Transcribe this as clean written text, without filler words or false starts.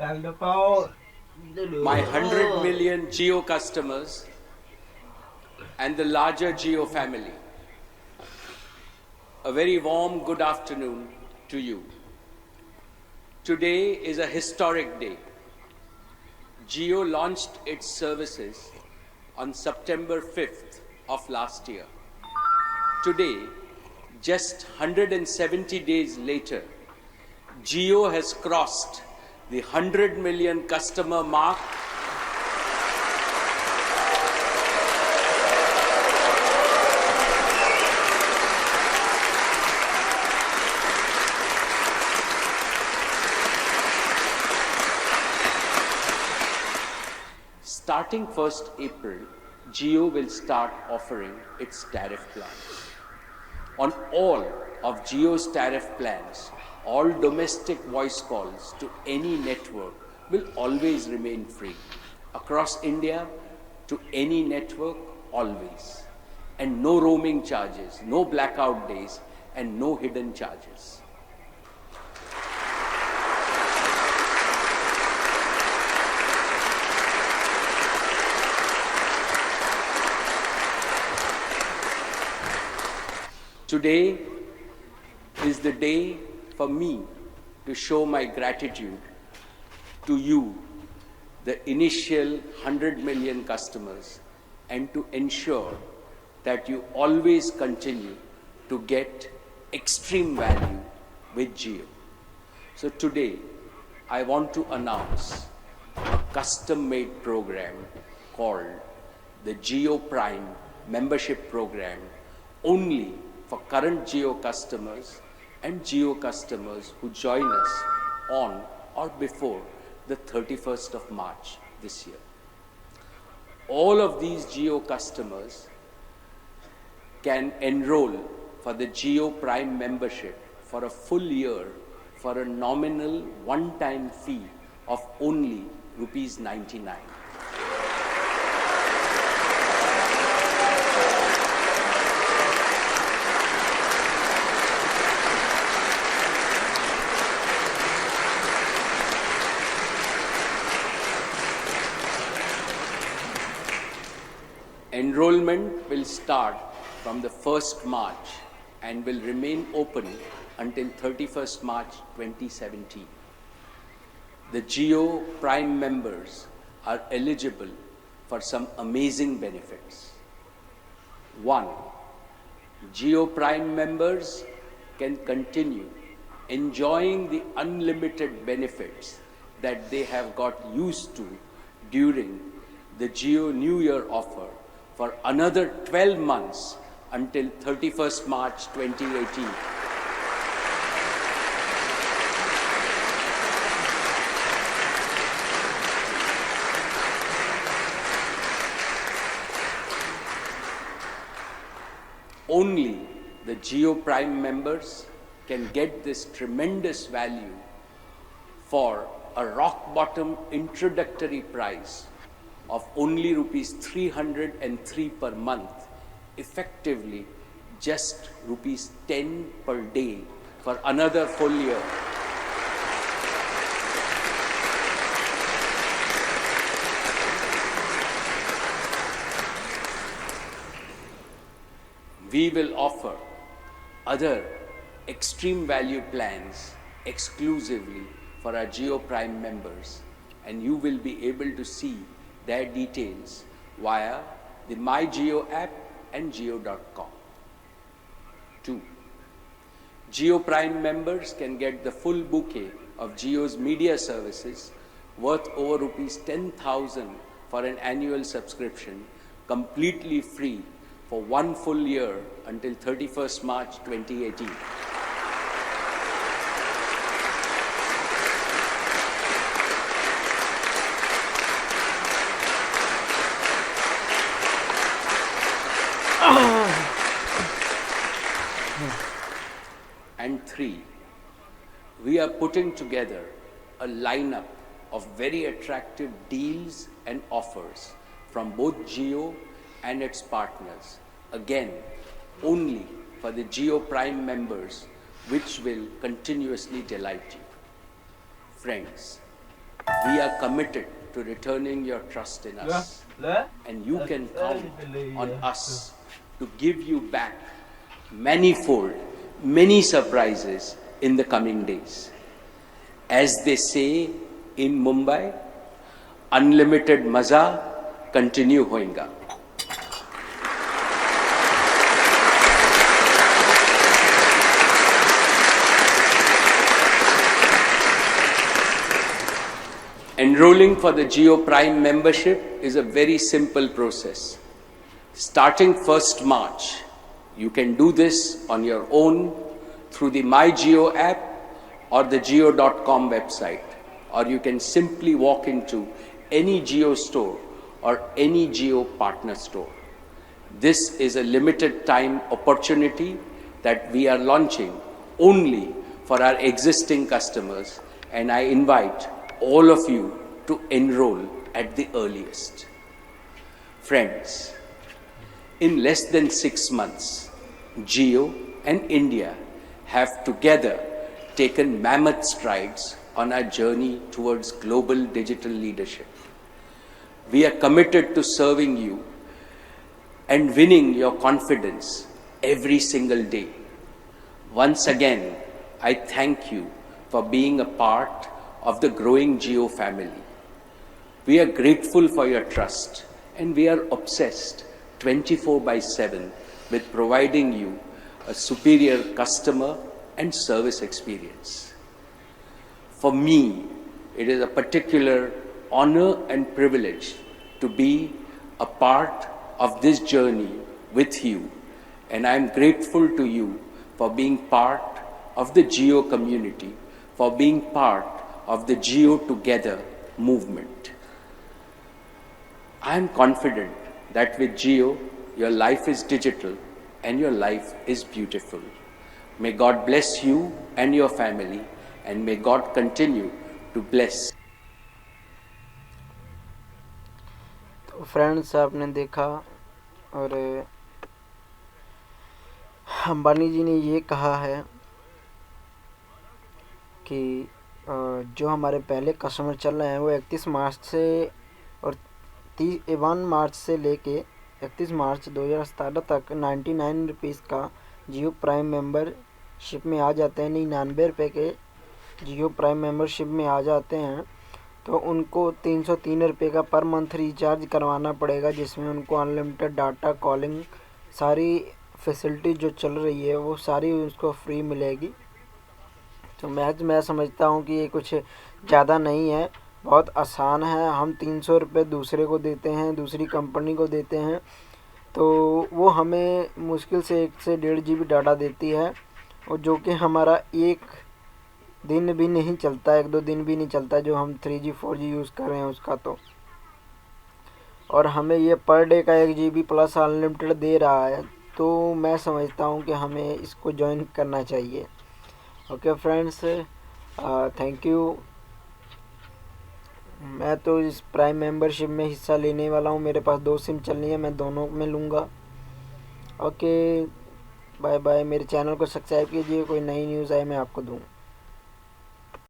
my 100 million Jio customers and the larger Jio family, a very warm good afternoon to you. Today is a historic day. Jio launched its services on September 5th of last year. Today, just 170 days later, Jio has crossed the 100 million customer mark Starting 1st April, Jio will start offering its tariff plans. On all of Jio's tariff plans, all domestic voice calls to any network will always remain free. Across India, to any network, always. And no roaming charges, no blackout days, and no hidden charges. Today is the day for me to show my gratitude to you, the initial 100 million customers, and to ensure that you always continue to get extreme value with Jio. So today, I want to announce a custom-made program called the Jio Prime Membership Program only for current Jio customers and Jio customers who join us on or before the 31st of March this year. All of these Jio customers can enroll for the Jio Prime membership for a full year for a nominal one-time fee of only rupees 99. Enrollment will start from the 1st March and will remain open until 31st March 2017. The Jio Prime members are eligible for some amazing benefits. 1. Jio Prime members can continue enjoying the unlimited benefits that they have got used to during the Jio New Year offer for another 12 months until 31st March 2018. Only the Jio Prime members can get this tremendous value for a rock-bottom introductory price of only rupees 303 per month, effectively just rupees 10 per day for another full year. We will offer other extreme value plans exclusively for our Jio Prime members, and you will be able to see their details via the MyJio app and Jio.com. 2. Jio Prime members can get the full bouquet of Jio's media services worth over rupees 10,000 for an annual subscription, completely free for one full year until 31st March 2018. And 3, we are putting together a lineup of very attractive deals and offers from both Jio and its partners, again, only for the Jio Prime members, which will continuously delight you. Friends, We are committed to returning your trust in us, and you can count on us to give you back manifold, many surprises in the coming days. As they say in Mumbai, unlimited maza continue hoinga. Enrolling for the Jio Prime membership is a very simple process. Starting 1st March, you can do this on your own through the MyJio app or the jio.com website, or you can simply walk into any Jio store or any Jio partner store. This is a limited time opportunity that we are launching only for our existing customers, and I invite all of you to enroll at the earliest. Friends, in less than 6 months, Jio and India have together taken mammoth strides on our journey towards global digital leadership. We are committed to serving you and winning your confidence every single day. Once again, I thank you for being a part of the growing Jio family. We are grateful for your trust, and we are obsessed 24/7 with providing you a superior customer and service experience. For me, it is a particular honor and privilege to be a part of this journey with you, and I am grateful to you for being part of the Jio community, for being part of the Jio Together movement. I am confident that with Jio, your life is digital and your life is beautiful. May God bless you and your family, and may God continue to bless. तो friends, आपने देखा, और अंबानी जी ने ये कहा है कि जो हमारे पहले कस्टमर चल रहे हैं वो 31 मार्च से और 1 मार्च से लेके 31 मार्च 2017 तक 99 रुपीज़ का जियो प्राइम मेंबरशिप में आ जाते हैं, 99 रुपये के जियो प्राइम मेंबरशिप में आ जाते हैं। तो उनको 303 रुपये का पर मंथ रिचार्ज करवाना पड़ेगा, जिसमें उनको अनलिमिटेड डाटा, कॉलिंग, सारी फैसिलिटी जो चल रही है वो सारी उसको फ्री मिलेगी। तो मैं समझता हूँ कि ये कुछ ज़्यादा नहीं है, बहुत आसान है। हम 300 रुपये दूसरे को देते हैं, दूसरी कंपनी को देते हैं, तो वो हमें मुश्किल से 1 से 1.5 GB डाटा देती है, और जो कि हमारा 1 दिन भी नहीं चलता, 1-2 दिन भी नहीं चलता जो हम 3G 4G यूज़ कर रहे हैं उसका। तो और हमें ये पर डे का 1 GB प्लस अनलिमिटेड दे रहा है, तो मैं समझता हूँ कि हमें इसको ज्वाइन करना चाहिए। Okay friends, thank you. मैं तो इस प्राइम मेंबरशिप में हिस्सा लेने वाला हूँ, मेरे पास 2 सिम चलनी है, मैं दोनों में लूँगा। Okay, bye bye. मेरे चैनल को सब्सक्राइब कीजिए, कोई नई न्यूज़ आए मैं आपको दूँ।